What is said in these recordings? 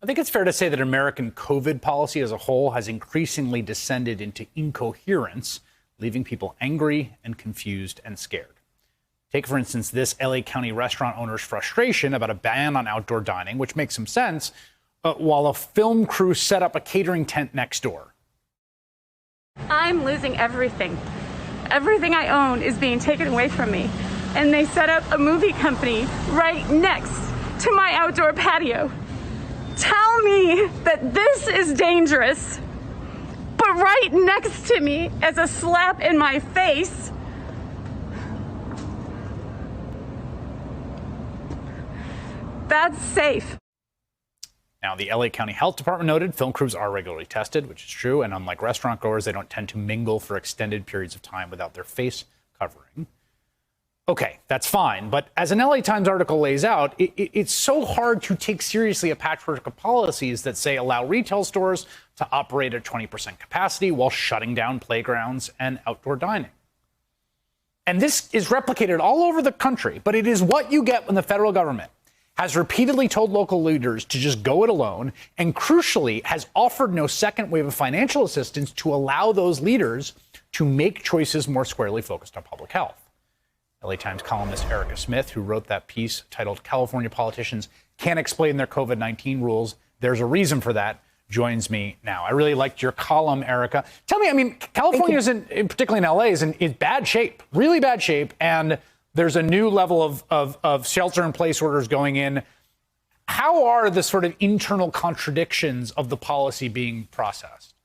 think it's fair to say that American COVID policy as a whole has increasingly descended into incoherence, leaving people angry and confused and scared. Take, for instance, this LA County restaurant owner's frustration about a ban on outdoor dining, which makes some sense, while a film crew set up a catering tent next door. I'm losing everything. Everything I own is being taken away from me. And they set up a movie company right next to my outdoor patio. Tell me that this is dangerous, but right next to me as a slap in my face, that's safe. Now, the LA County Health Department noted film crews are regularly tested, which is true, and unlike restaurant goers, they don't tend to mingle for extended periods of time without their face covering. Okay, that's fine, but as an LA Times article lays out, it's so hard to take seriously a patchwork of policies that say allow retail stores to operate at 20% capacity while shutting down playgrounds and outdoor dining. And this is replicated all over the country, but it is what you get when the federal government has repeatedly told local leaders to just go it alone, and crucially has offered no second wave of financial assistance to allow those leaders to make choices more squarely focused on public health. LA Times columnist Erica Smith, who wrote that piece titled "California Politicians Can't Explain Their COVID-19 Rules, There's a Reason for That," joins me now. I really liked your column, Erica. Tell me, I mean, California is particularly in LA, is in bad shape, really bad shape, and there's a new level of shelter-in-place orders going in. How are the sort of internal contradictions of the policy being processed?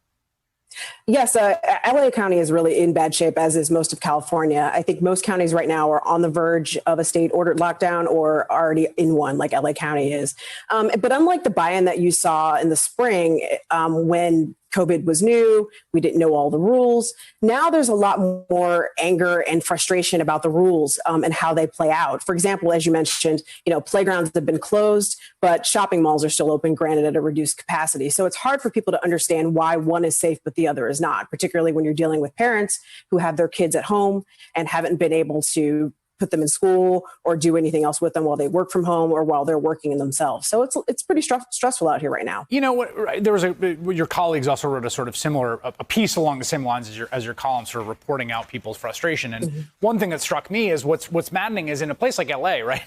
Yes, LA County is really in bad shape, as is most of California. I think most counties right now are on the verge of a state-ordered lockdown or already in one, like LA County is. But unlike the buy-in that you saw in the spring when COVID was new, we didn't know all the rules. Now there's a lot more anger and frustration about the rules and how they play out. For example, as you mentioned, playgrounds have been closed, but shopping malls are still open, granted at a reduced capacity. So it's hard for people to understand why one is safe, but the other is not, particularly when you're dealing with parents who have their kids at home and haven't been able to put them in school or do anything else with them while they work from home or while they're working in themselves. So it's pretty stressful out here right now. You know what? There was your colleagues also wrote a sort of similar a piece along the same lines as your column, sort of reporting out people's frustration. And one thing that struck me is what's maddening is in a place like LA, right?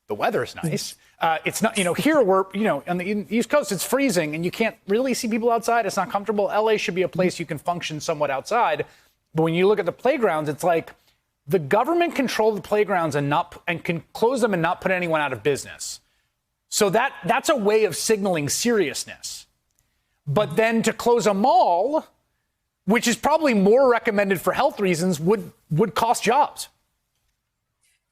The weather is nice. It's not, here we're, on the East Coast, it's freezing and you can't really see people outside. It's not comfortable. LA should be a place you can function somewhat outside. But when you look at the playgrounds, it's like the government controlled the playgrounds and can close them and not put anyone out of business. So that's a way of signaling seriousness. But then to close a mall, which is probably more recommended for health reasons, would cost jobs.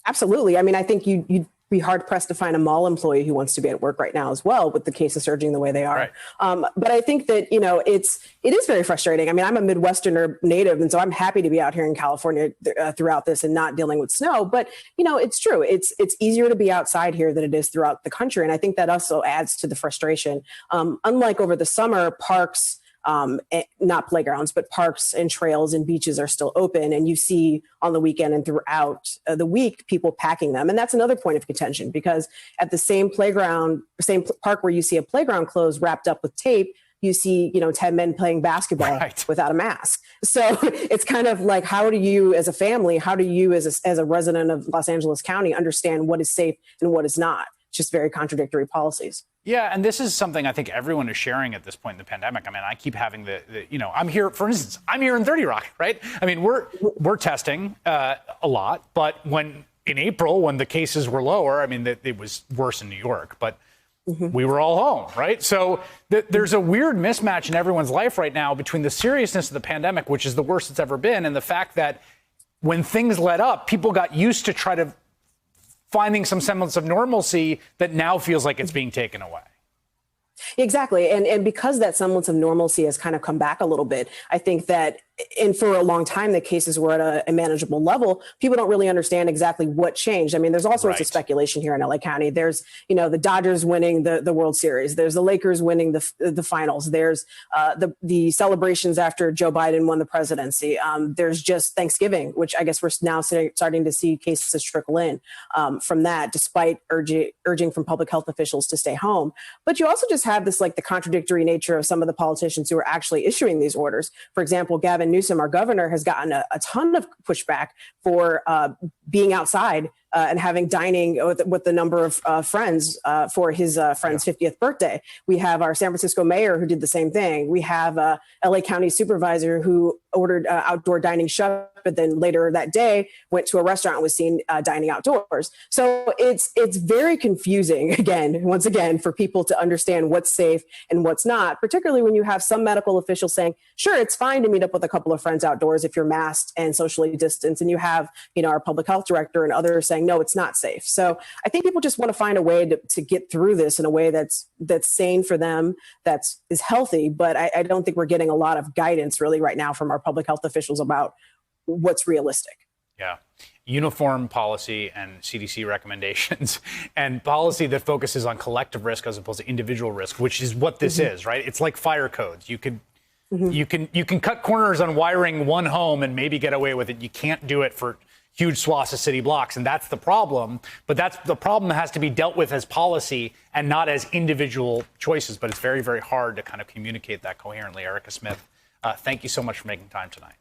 Absolutely. I mean, I think you'd be hard pressed to find a mall employee who wants to be at work right now as well, with the cases surging the way they are. Right. But I think that, it is very frustrating. I mean, I'm a Midwesterner native, and so I'm happy to be out here in California throughout this and not dealing with snow. But, it's true. It's easier to be outside here than it is throughout the country. And I think that also adds to the frustration. Unlike over the summer, parks, not playgrounds, but parks and trails and beaches are still open. And you see on the weekend and throughout the week, people packing them. And that's another point of contention, because at the same park where you see a playground closed wrapped up with tape, you see, 10 men playing basketball without a mask. So it's kind of like, how do you as a family, how do you as a resident of Los Angeles County understand what is safe and what is not? It's just very contradictory policies. Yeah, and this is something I think everyone is sharing at this point in the pandemic. I mean, I keep having I'm here, for instance, I'm here in 30 Rock, right? I mean, we're testing a lot, but in April, when the cases were lower, I mean, it was worse in New York, but we were all home, right? So there's a weird mismatch in everyone's life right now between the seriousness of the pandemic, which is the worst it's ever been, and the fact that when things let up, people got used to finding some semblance of normalcy that now feels like it's being taken away. Exactly. And because that semblance of normalcy has kind of come back a little bit, I think that, and for a long time, the cases were at a manageable level. People don't really understand exactly what changed. I mean, there's all sorts of speculation here in LA County. There's, the Dodgers winning the World Series. There's the Lakers winning the finals. There's the celebrations after Joe Biden won the presidency. There's just Thanksgiving, which I guess we're now starting to see cases trickle in from that, despite urging from public health officials to stay home. But you also just have have this like the contradictory nature of some of the politicians who are actually issuing these orders. For example, Gavin Newsom, our governor, has gotten a ton of pushback for being outside and having dining with the number of friends for his friend's 50th birthday. We have our San Francisco mayor who did the same thing. We have a LA County supervisor who ordered outdoor dining shut, but then later that day went to a restaurant and was seen dining outdoors. So it's very confusing, once again, for people to understand what's safe and what's not, particularly when you have some medical officials saying, sure, it's fine to meet up with a couple of friends outdoors if you're masked and socially distanced. And you have, our public health director and others saying, no, it's not safe. So I think people just want to find a way to get through this in a way that's sane for them, is healthy. But I don't think we're getting a lot of guidance really right now from our public health officials about what's realistic. Yeah. Uniform policy and CDC recommendations and policy that focuses on collective risk as opposed to individual risk, which is what this is, right? It's like fire codes. You can cut corners on wiring one home and maybe get away with it. You can't do it for huge swaths of city blocks. And that's the problem. But that's the problem that has to be dealt with as policy and not as individual choices. But it's very, very hard to kind of communicate that coherently. Erica Smith, thank you so much for making time tonight.